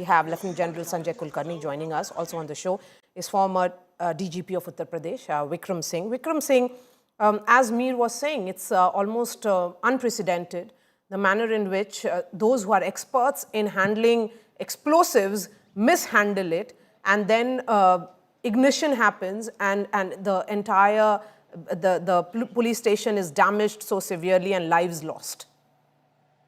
have Lieutenant General Sanjay Kulkarni joining us. Also on the show is former DGP of Uttar Pradesh, Vikram Singh. Vikram Singh, as Mir was saying, it's almost unprecedented, the manner in which those who are experts in handling explosives mishandle it, and then ignition happens, and the entire police station is damaged so severely and lives lost.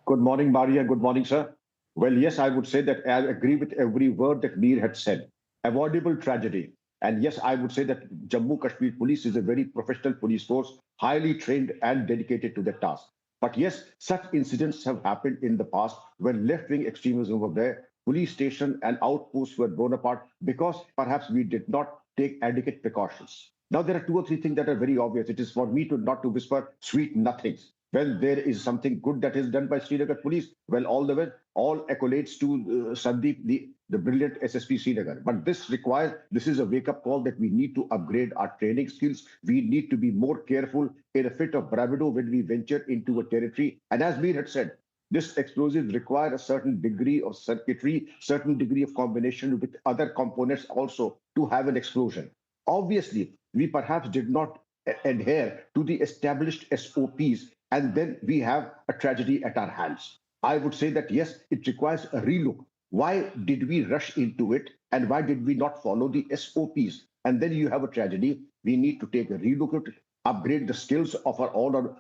Good morning, Maria. Good morning, sir. Well, yes, I would say that I agree with every word that Mir had said. Avoidable tragedy. And yes, I would say that Jammu Kashmir police is a very professional police force, highly trained and dedicated to their task. But yes, such incidents have happened in the past when left-wing extremism was there, police station and outposts were blown apart because perhaps we did not take adequate precautions. Now, there are two or three things that are very obvious. It is for me to not to whisper sweet nothings. When there is something good that is done by Srinagar police, well, all the way, all accolades to Sandeep, the brilliant SSP Srinagar. But this is a wake-up call that we need to upgrade our training skills. We need to be more careful in a fit of bravado when we venture into a territory. And as Mir had said, this explosives require a certain degree of circuitry, certain degree of combination with other components also to have an explosion. Obviously, we perhaps did not adhere to the established SOPs, and then we have a tragedy at our hands. I would say that, yes, it requires a relook. Why did we rush into it, and why did we not follow the SOPs? And then you have a tragedy. We need to take a relook at it, upgrade the skills of all our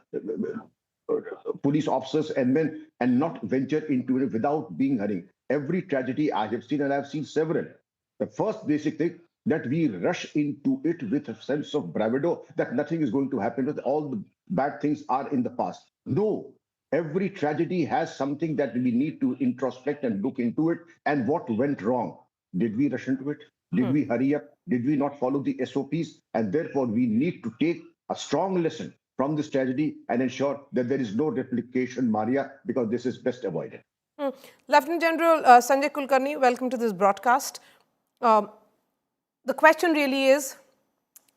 police officers and men, and not venture into it without being hurrying. Every tragedy I have seen, and I've seen several, the first basic thing, that we rush into it with a sense of bravado that nothing is going to happen, that all the bad things are in the past. No, every tragedy has something that we need to introspect and look into it. And what went wrong? Did we rush into it? Did we hurry up? Did we not follow the SOPs? And therefore, we need to take a strong lesson from this tragedy and ensure that there is no replication, Maria, because this is best avoided. Lieutenant General Sanjay Kulkarni, welcome to this broadcast. The question really is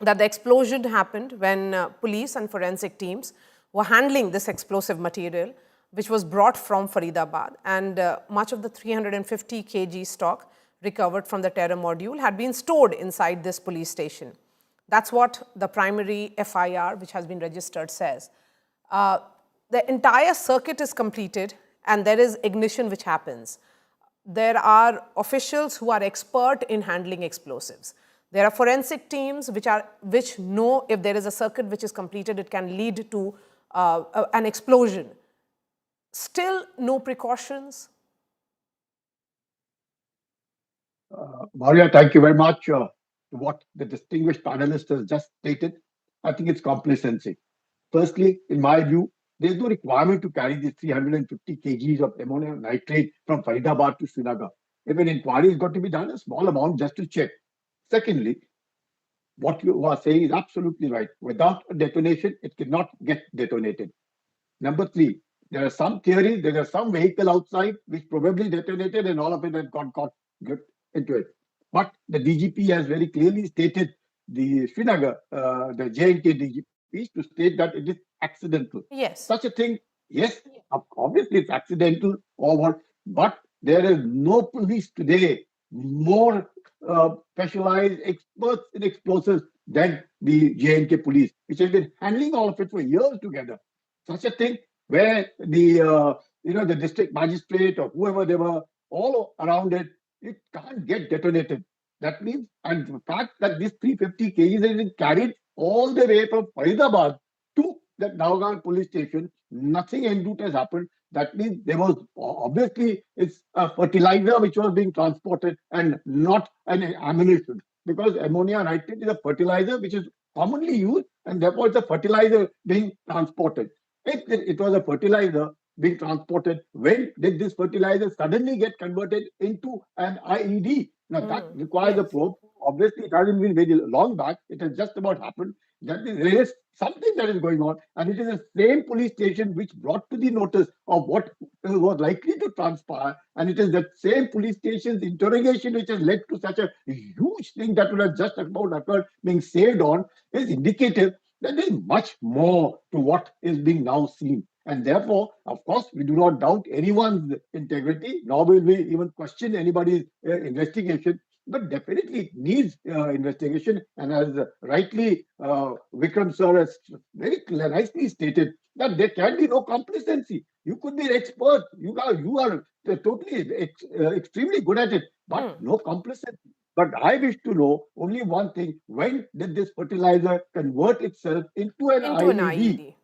that the explosion happened when police and forensic teams were handling this explosive material, which was brought from Faridabad, and much of the 350 kg stock recovered from the terror module had been stored inside this police station. That's what the primary FIR, which has been registered, says. The entire circuit is completed, and there is ignition which happens. There are officials who are expert in handling explosives. There are forensic teams which know if there is a circuit which is completed, it can lead to an explosion. Still no precautions? Maria, thank you very much. What the distinguished panelist has just stated, I think it's complacency. Firstly, in my view, there's no requirement to carry these 350 kgs of ammonium nitrate from Faridabad to Srinagar. If an inquiry has got to be done, a small amount just to check. Secondly, what you are saying is absolutely right. Without a detonation, it cannot get detonated. Number three, there are some theories, there are some vehicle outside which probably detonated and all of it had got into it. But the DGP has very clearly stated, the Srinagar, the J&K DGP, to state that it is accidental. Yes. Such a thing, yes, obviously it's accidental or what, but there is no police today more specialized experts in explosives than the J&K police, which has been handling all of it for years together. Such a thing where the the district magistrate or whoever they were all around it, it can't get detonated. That means, and the fact that this 350 kgs has been carried all the way from Faridabad to the Nowgam police station, nothing indoor has happened. That means there was obviously it's a fertilizer which was being transported and not an ammunition, because ammonia nitrate is a fertilizer which is commonly used, and therefore it's a fertilizer being transported. If it was a fertilizer being transported, when did this fertilizer suddenly get converted into an IED? Now that requires a probe. Obviously, it hasn't been very long back. It has just about happened. That is, there is something that is going on, and it is the same police station which brought to the notice of what was likely to transpire, and it is that same police station's interrogation which has led to such a huge thing that would have just about occurred being saved on, is indicative that there is much more to what is being now seen. And therefore, of course, we do not doubt anyone's integrity, nor will we even question anybody's investigation. But definitely it needs investigation. And as rightly Vikram sir has very nicely stated, that there can be no complacency. You could be an expert. You are totally extremely good at it, but no complacency. But I wish to know only one thing: when did this fertilizer convert itself into an Into an IED? IED.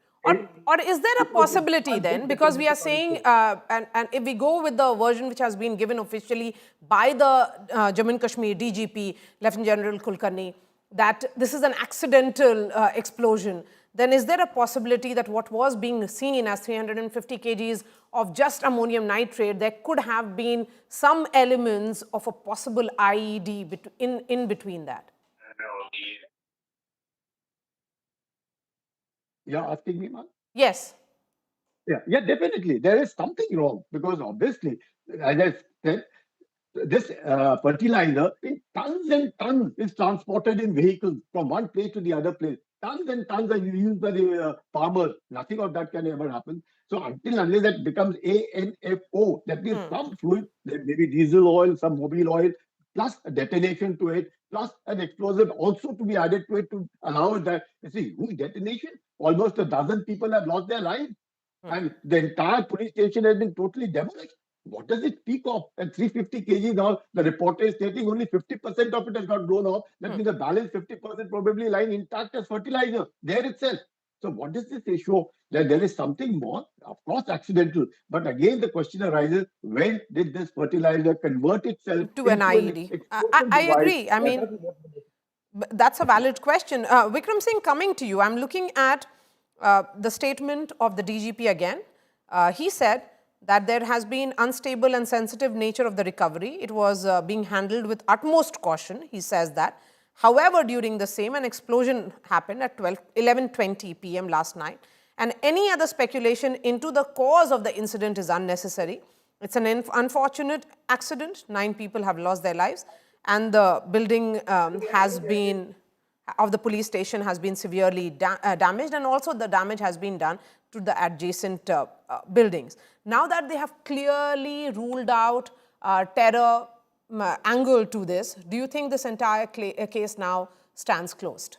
Or is there a Because it possibility can't then, get because taken we into are saying, consideration. and if we go with the version which has been given officially by the Jammu and Kashmir DGP, Lieutenant General Kulkarni, that this is an accidental explosion, then is there a possibility that what was being seen as 350 kgs of just ammonium nitrate, there could have been some elements of a possible IED in between that? You're asking me, man? Yes. Yeah, definitely. There is something wrong because obviously, as I said, this fertilizer in tons and tons is transported in vehicles from one place to the other place. Tons and tons are used by the farmers. Nothing of that can ever happen. So until unless that becomes ANFO, that means some fluid, maybe diesel oil, some mobile oil, plus a detonation to it, plus an explosive also to be added to it to allow that. You see, huge detonation. Almost a dozen people have lost their lives. And the entire police station has been totally demolished. What does it speak of? And 350 kg now, the reporter is stating only 50% of it has got blown off. That means the balance 50% probably lying intact as fertilizer there itself. So what does this show? That there is something more, of course, accidental. But again, the question arises: when did this fertilizer convert itself To an into an IED. explosion I device? agree. I mean, That is what that's a valid question. Vikram Singh, coming to you, I'm looking at the statement of the DGP again. He said that there has been unstable and sensitive nature of the recovery. It was being handled with utmost caution. He says that. However, during the same, an explosion happened at 11:20 p.m. last night, and any other speculation into the cause of the incident is unnecessary. It's an unfortunate accident. 9 people have lost their lives, and the building has been of the police station has been severely damaged, and also the damage has been done to the adjacent buildings. Now that they have clearly ruled out terror angle to this, do you think this entire case now stands closed?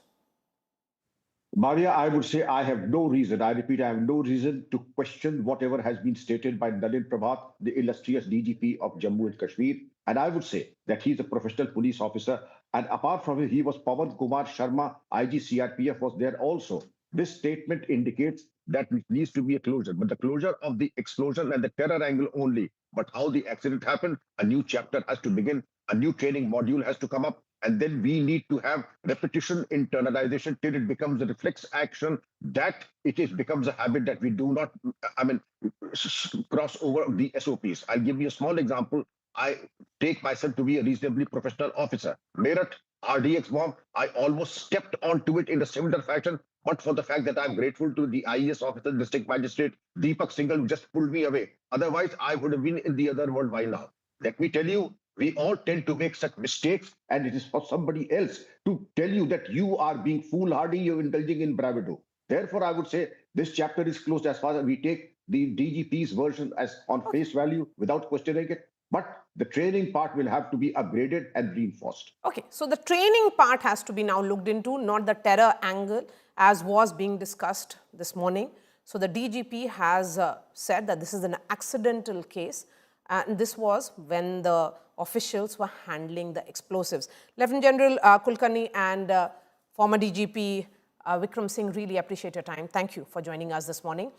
Maria, I would say I have no reason, I repeat, I have no reason to question whatever has been stated by Naleen Prabhat, the illustrious DGP of Jammu and Kashmir. And I would say that he's a professional police officer. And apart from him, he was Pawan Kumar Sharma, IG CRPF was there also. This statement indicates that it needs to be a closure, but the closure of the explosion and the terror angle only. But how the accident happened, a new chapter has to begin, a new training module has to come up, and then we need to have repetition, internalization till it becomes a reflex action, that becomes a habit that we do not, I mean, cross over the SOPs. I'll give you a small example. I take myself to be a reasonably professional officer. Meerut, RDX bomb, I almost stepped onto it in a similar fashion, but for the fact that I'm grateful to the IES officer, district magistrate, Deepak Singhal, who just pulled me away. Otherwise, I would have been in the other world by now. Let me tell you, we all tend to make such mistakes, and it is for somebody else to tell you that you are being foolhardy, you're indulging in bravado. Therefore, I would say this chapter is closed as far as we take the DGP's version as on face value without questioning it. But the training part will have to be upgraded and reinforced. Okay, so the training part has to be now looked into, not the terror angle as was being discussed this morning. So the DGP has said that this is an accidental case, and this was when the officials were handling the explosives. Lieutenant General Kulkarni and former DGP Vikram Singh, really appreciate your time. Thank you for joining us this morning.